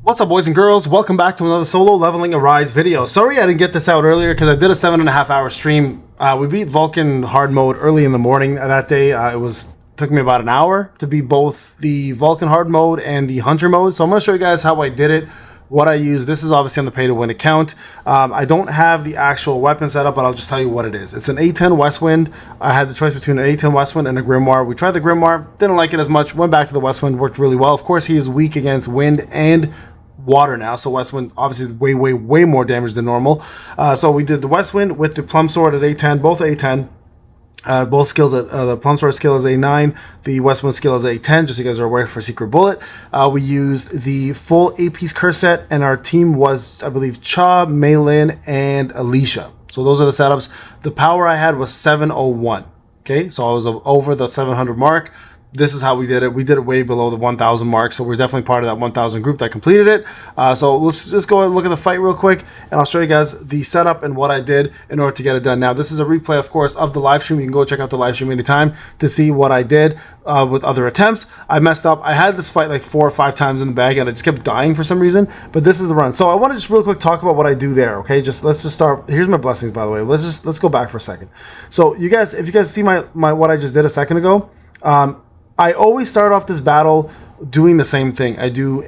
What's up, boys and girls? Welcome back to another solo leveling Arise video. Sorry I didn't get this out earlier because I did a 7.5 hour stream. We beat Vulcan hard mode early in the morning that day. Took me about an hour to beat both the Vulcan hard mode and the Hunter mode. So I'm going to show you guys how I did it, what I use. This is obviously on the pay to win account. I don't have the actual weapon setup, but I'll just tell you what it is. It's an A10 Westwind. I had the choice between an A10 Westwind and a Grimoire. We tried the Grimoire, didn't like it as much, went back to the Westwind, worked really well. Of course, he is weak against wind and water now, so Westwind obviously way more damage than normal. So we did the Westwind with the Plum Sword at A10, both A10. Both skills, the Plum Sword skill is A9, the Westwind skill is A10, just so you guys are aware for Secret Bullet. We used the full 8-piece curse set, and our team was, I believe, Cha, Meilin, and Alicia. So those are the setups. The power I had was 701. Okay, so I was over the 700 mark. This is how we did it. We did it way below the 1,000 mark, so we're definitely part of that 1,000 group that completed it. So let's just go and look at the fight real quick, and I'll show you guys the setup and what I did in order to get it done. Now, this is a replay, of course, of the live stream. You can go check out the live stream anytime to see what I did with other attempts. I messed up. I had this fight like 4 or 5 times in the bag, and I just kept dying for some reason, but this is the run. So I want to just real quick talk about what I do there, okay? Let's just start. Here's my blessings, by the way. Let's go back for a second. So you guys, if you guys see my what I just did a second ago, I always start off this battle doing the same thing. I do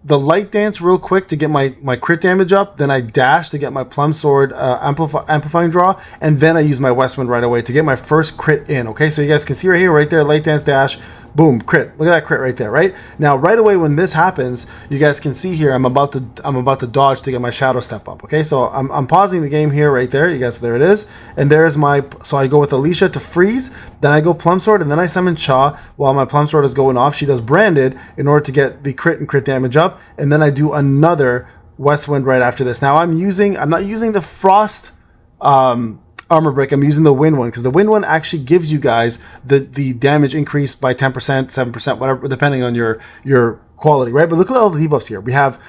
the light dance real quick to get my crit damage up, then I dash to get my Plum Sword amplifying draw, and then I use my Westwind right away to get my first crit in, okay? So you guys can see right here, right there, light dance, dash, boom, crit. Look at that crit right there, right? Now, right away when this happens, you guys can see here, I'm about to dodge to get my shadow step up, okay? So I'm pausing the game here right there. You guys, there it is. And there's so I go with Alicia to freeze, then I go Plum Sword, and then I summon Cha while my Plum Sword is going off. She does Branded in order to get the crit and crit damage up, and then I do another Westwind right after this. Now I'm not using the Frost armor break. I'm using the wind one because the wind one actually gives you guys the damage increase by 10%, 7%, whatever, depending on your quality, right? But look at all the debuffs here. We have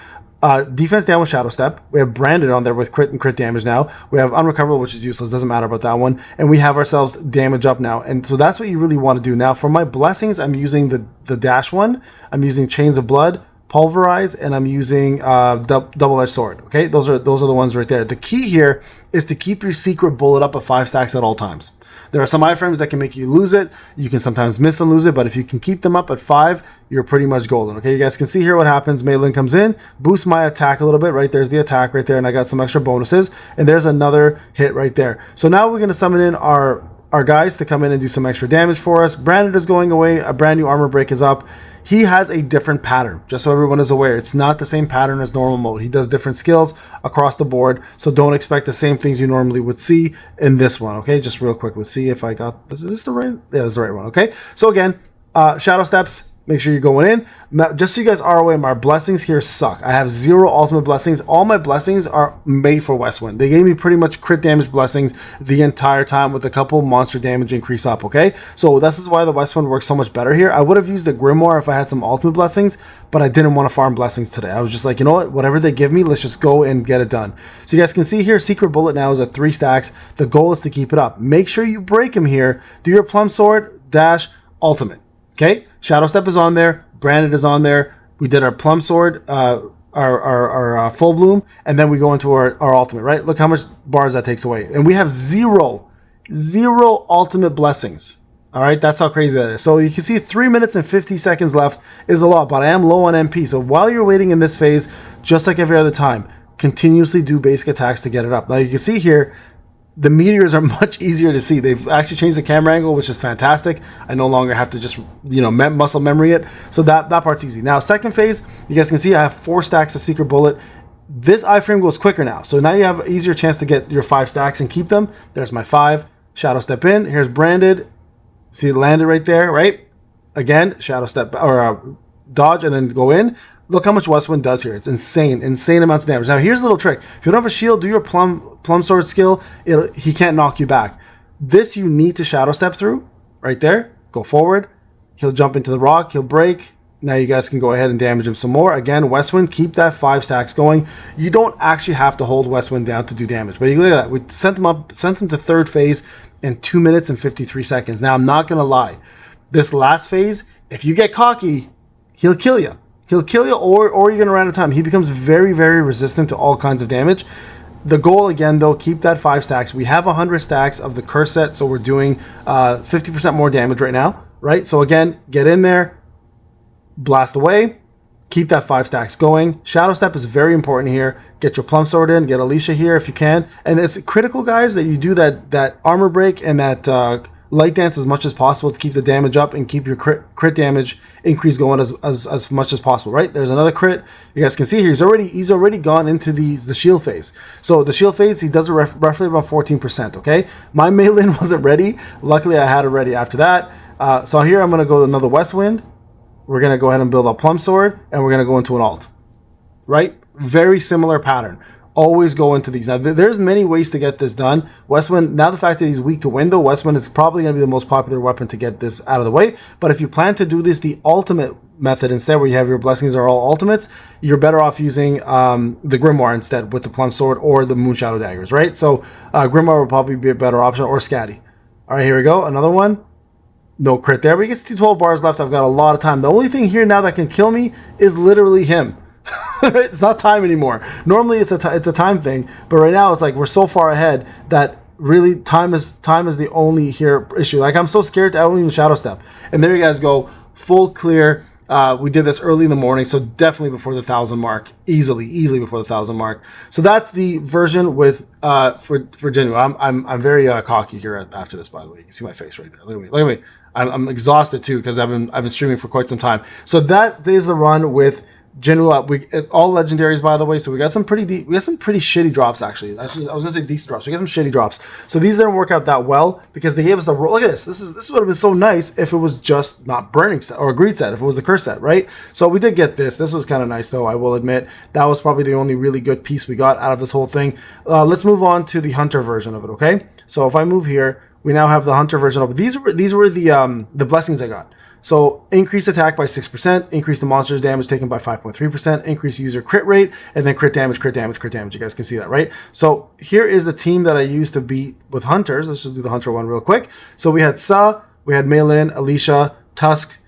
defense down with Shadow Step. We have Branded on there with crit and crit damage now. We have Unrecoverable, which is useless. Doesn't matter about that one. And we have ourselves damage up now. And so that's what you really want to do. Now for my blessings, I'm using the dash one. I'm using Chains of Blood, Pulverize, and I'm using Double-Edged Sword. Okay, those are the ones right there. The key here is to keep your Secret Bullet up at 5 stacks at all times. There are some iframes that can make you lose it. You can sometimes miss and lose it, but if you can keep them up at 5, you're pretty much golden. Okay, you guys can see here what happens. Meilin comes in, boosts my attack a little bit. Right there's the attack right there, and I got some extra bonuses. And there's another hit right there. So now we're going to summon in our guys to come in and do some extra damage for us. Branded is going away. A brand new armor break is up. He has a different pattern, just so everyone is aware. It's not the same pattern as normal mode. He does different skills across the board, so don't expect the same things you normally would see in this one, okay? Just real quick, let's see if I got... Is this the right... Yeah, this is the right one, okay? So again, Shadow Steps, make sure you're going in. Now, just so you guys are aware, my blessings here suck. I have 0 ultimate blessings. All my blessings are made for Westwind. They gave me pretty much crit damage blessings the entire time with a couple monster damage increase up, okay? So this is why the Westwind works so much better here. I would have used the Grimoire if I had some ultimate blessings, but I didn't want to farm blessings today. I was just like, you know what? Whatever they give me, let's just go and get it done. So you guys can see here, Secret Bullet now is at 3 stacks. The goal is to keep it up. Make sure you break him here. Do your Plum Sword, dash, ultimate. Okay, Shadow Step is on there, Branded is on there. We did our Plum Sword, our Full Bloom, and then we go into our ultimate, right? Look how much bars that takes away. And we have zero ultimate blessings. All right, that's how crazy that is. So you can see 3 minutes and 50 seconds left is a lot, but I am low on MP. So while you're waiting in this phase, just like every other time, continuously do basic attacks to get it up. Now you can see here, the meteors are much easier to see. They've actually changed the camera angle, which is fantastic. I no longer have to just, muscle memory it. So that part's easy. Now, second phase, you guys can see I have 4 stacks of Secret Bullet. This iframe goes quicker now. So now you have an easier chance to get your 5 stacks and keep them. There's my 5. Shadow Step in. Here's Branded. See it landed right there, right? Again, Shadow Step, or dodge and then go in. Look how much Westwind does here. It's insane amounts of damage. Now, here's a little trick. If you don't have a shield, do your Plum Sword skill. He can't knock you back. This you need to Shadow Step through. Right there. Go forward. He'll jump into the rock. He'll break. Now you guys can go ahead and damage him some more. Again, Westwind, keep that 5 stacks going. You don't actually have to hold Westwind down to do damage. But you look at that. We sent him to third phase in 2 minutes and 53 seconds. Now, I'm not going to lie. This last phase, if you get cocky, he'll kill you. He'll kill you, or you're going to run out of time. He becomes very, very resistant to all kinds of damage. The goal, again, though, keep that 5 stacks. We have 100 stacks of the curse set, so we're doing 50% more damage right now, right? So, again, get in there, blast away, keep that 5 stacks going. Shadow Step is very important here. Get your Plum Sword in, get Alicia here if you can. And it's critical, guys, that you do that armor break and that light dance as much as possible to keep the damage up and keep your crit damage increase going as much as possible, right? There's another crit. You guys can see here, he's already gone into the shield phase. So the shield phase, he does it roughly about 14%, okay? My Meilin wasn't ready. Luckily, I had it ready after that. So here I'm going to go another West Wind. We're going to go ahead and build a Plum Sword, and we're going to go into an alt, right? Very similar pattern. Always go into these. Now, there's many ways to get this done. Westwind, now the fact that he's weak to wind, though, Westwind is probably going to be the most popular weapon to get this out of the way. But if you plan to do this the ultimate method instead, where you have your blessings are all ultimates, you're better off using the Grimoire instead with the Plum Sword or the Moonshadow Daggers, right? So Grimoire will probably be a better option, or Scatty. All right, here we go. Another one. No crit there, but he gets to 12 bars left. I've got a lot of time. The only thing here now that can kill me is literally him. It's not time anymore. Normally it's a time thing, but right now it's like we're so far ahead that really time is the only here issue. Like, I'm so scared to, I don't even Shadow Step. And there you guys go, full clear. We did this early in the morning, so definitely before the 1,000 mark, easily before the 1,000 mark. So that's the version with for JINWOO. I'm very cocky here after this. By the way, you can see my face right there. Look at me. I'm exhausted too because I've been streaming for quite some time. So that is the run with JINWOO. It's all legendaries, by the way. So we got some pretty shitty drops actually. I was gonna say decent drops. We got some shitty drops. So these didn't work out that well because they gave us the roll. Look at this. This would have been so nice if it was just not burning set or a greed set. If it was the curse set, right? So we did get this. This was kind of nice though. I will admit that was probably the only really good piece we got out of this whole thing. Let's move on to the hunter version of it. Okay. So if I move here, we now have the hunter version of it. These were the blessings I got. So increase attack by 6%, increase the monster's damage taken by 5.3%, increase user crit rate, and then crit damage. You guys can see that, right? So here is the team that I used to beat with hunters. Let's just do the hunter one real quick. So we had Sa, we had Meilin, Alicia, Tusk.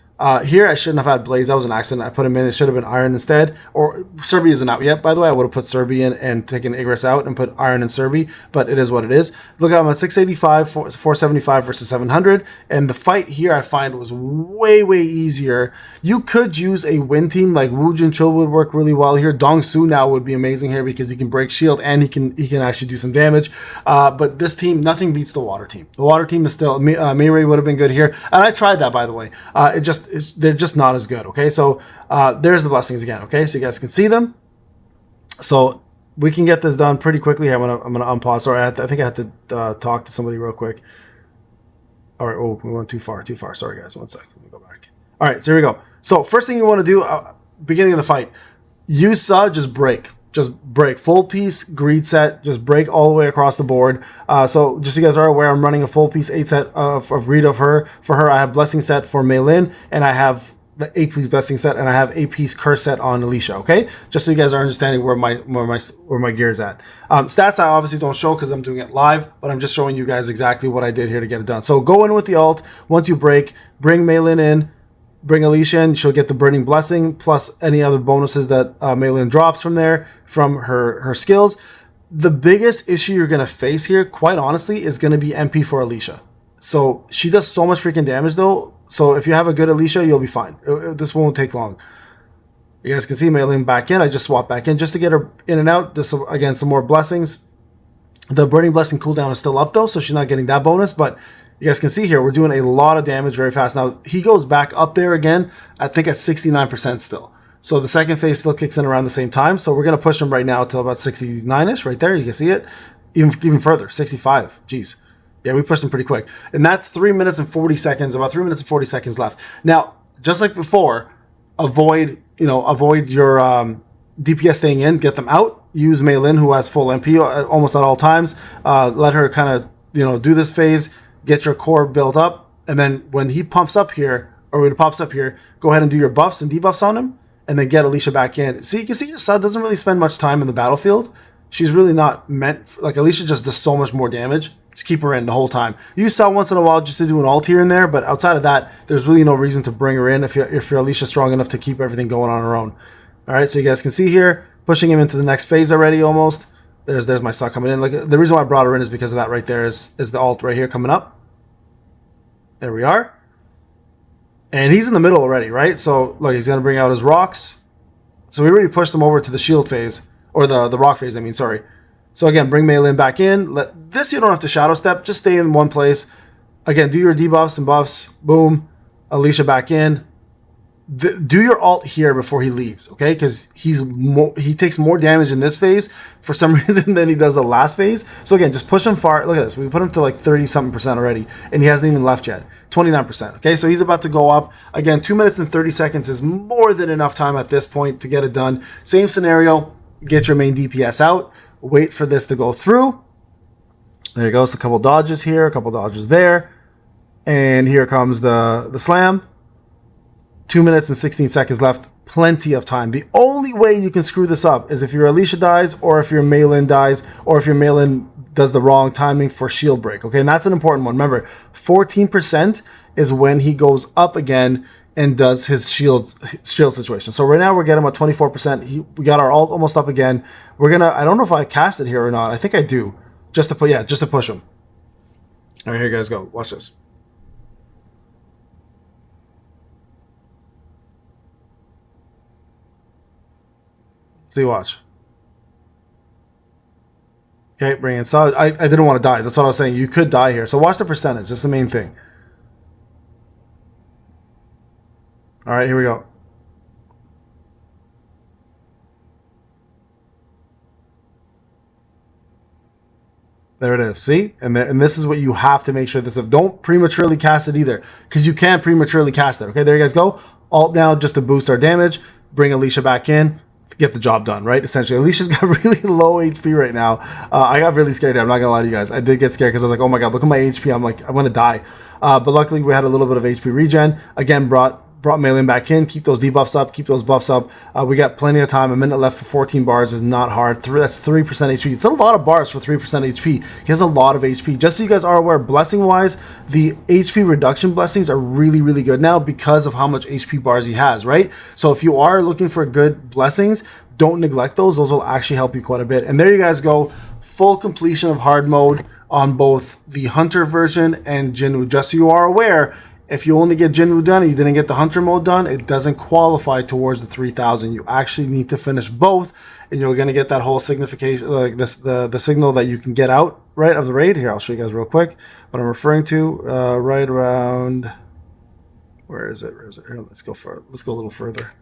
Here I shouldn't have had Blaze. That was an accident. I put him in. It should have been Iron instead. Or Serbi isn't out yet, by the way. I would have put Serbi in and taken Igris out and put Iron and Serbi, but it is what it is. Look, I'm at 685, 475 versus 700, and the fight here I find was way easier. You could use a win team like Wu Jinchul would work really well here. Dong Su now would be amazing here because he can break shield and he can actually do some damage. But this team, nothing beats the water team. The water team is still Mirai would have been good here, and I tried that, by the way. They're just not as good. Okay, so there's the blessings again. Okay, so you guys can see them. So we can get this done pretty quickly. I'm gonna unpause. Sorry, I think I had to talk to somebody real quick. All right. Oh, we went too far. Sorry, guys. 1 second. Let me go back. All right. So here we go. So first thing you want to do, beginning of the fight, use just break. Just break. Full piece, greed set, just break all the way across the board. So just so you guys are aware, I'm running a full piece 8 set of greed of her. For her, I have blessing set for Meilin, and I have the 8 piece blessing set, and I have 8 piece curse set on Alicia, okay? Just so you guys are understanding where my gear's at. Stats I obviously don't show because I'm doing it live, but I'm just showing you guys exactly what I did here to get it done. So go in with the ult. Once you break, bring Meilin in, bring Alicia in, she'll get the Burning Blessing, plus any other bonuses that Meilin drops from there, from her skills. The biggest issue you're going to face here, quite honestly, is going to be MP for Alicia. So she does so much freaking damage, though. So if you have a good Alicia, you'll be fine. This won't take long. You guys can see Meilin back in. I just swapped back in just to get her in and out. Just, again, some more blessings. The Burning Blessing cooldown is still up, though, so she's not getting that bonus, but you guys can see here, we're doing a lot of damage very fast. Now, he goes back up there again, I think at 69% still. So the second phase still kicks in around the same time. So we're going to push him right now till about 69-ish, right there. You can see it. Even further, 65. Jeez. Yeah, we pushed him pretty quick. And that's 3 minutes and 40 seconds, about 3 minutes and 40 seconds left. Now, just like before, avoid your DPS staying in, get them out. Use Meilin, who has full MP almost at all times. Let her kind of, do this phase. Get your core built up, and then when he pumps up here, or when it pops up here, go ahead and do your buffs and debuffs on him, and then get Alicia back in. So you can see Sa doesn't really spend much time in the battlefield. She's really not meant, like Alicia just does so much more damage. Just keep her in the whole time. You sell once in a while just to do an ult here and there, but outside of that, there's really no reason to bring her in if you're Alicia strong enough to keep everything going on her own. All right, so you guys can see here, pushing him into the next phase already almost. There's my suck coming in. Like, the reason why I brought her in is because of that right there is the ult right here coming up. There we are. And he's in the middle already, right? So look, he's going to bring out his rocks. So we already pushed him over to the shield phase, or the rock phase, I mean, sorry. So again, bring Meilin back in. This you don't have to shadow step. Just stay in one place. Again, do your debuffs and buffs. Boom. Alicia back in. Do your ult here before he leaves, okay? Because he takes more damage in this phase for some reason than he does the last phase. So again, just push him far. Look at this. We put him to like 30-something% already, and he hasn't even left yet. 29%, okay? So he's about to go up. Again, 2 minutes and 30 seconds is more than enough time at this point to get it done. Same scenario. Get your main DPS out. Wait for this to go through. There you go. So a couple dodges here, a couple dodges there. And here comes the slam. 2 minutes and 16 seconds left. Plenty of time. The only way you can screw this up is if your Alicia dies, or if your Meilin dies, or if your Meilin does the wrong timing for shield break. Okay, and that's an important one. Remember, 14% is when he goes up again and does his shield situation. So right now we're getting him at 24%. We got our ult almost up again. We're gonna, I don't know if I cast it here or not. I think I do. Just to put, yeah, just to push him. All right, here you guys go. Watch this. See, watch. Okay, bring in. So I didn't want to die. That's what I was saying. You could die here. So watch the percentage. That's the main thing. All right, here we go. There it is. See? And this is what you have to make sure this of. Don't prematurely cast it either, because you can't prematurely cast it. Okay, there you guys go. Alt now just to boost our damage. Bring Alicia back in. Get the job done, right? Essentially, Alicia's got really low HP right now. I got really scared here. I'm not gonna lie to you guys. I did get scared because I was like, oh my god, look at my HP. I'm like, I'm gonna die. But luckily, we had a little bit of HP regen. Again, brought Meilin back in. Keep those debuffs up. Keep those buffs up. We got plenty of time. A minute left for 14 bars is not hard. That's 3% HP. It's a lot of bars for 3% HP. He has a lot of HP. Just so you guys are aware, blessing-wise, the HP reduction blessings are really, really good now because of how much HP bars he has, right? So if you are looking for good blessings, don't neglect those. Those will actually help you quite a bit. And there you guys go. Full completion of hard mode on both the Hunter version and JINWOO. Just so you are aware, if you only get JINWOO done and you didn't get the Hunter mode done, it doesn't qualify towards the 3,000. You actually need to finish both, and you're going to get that whole signification, like this, the signal that you can get out, right, of the raid. Here, I'll show you guys real quick what I'm referring to. Right around, where is it? Where is it? Here, let's go a little further.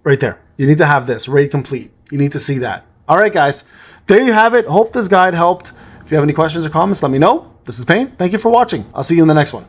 Right there. You need to have this raid complete. You need to see that. All right, guys. There you have it. Hope this guide helped. If you have any questions or comments, let me know. This is Payne. Thank you for watching. I'll see you in the next one.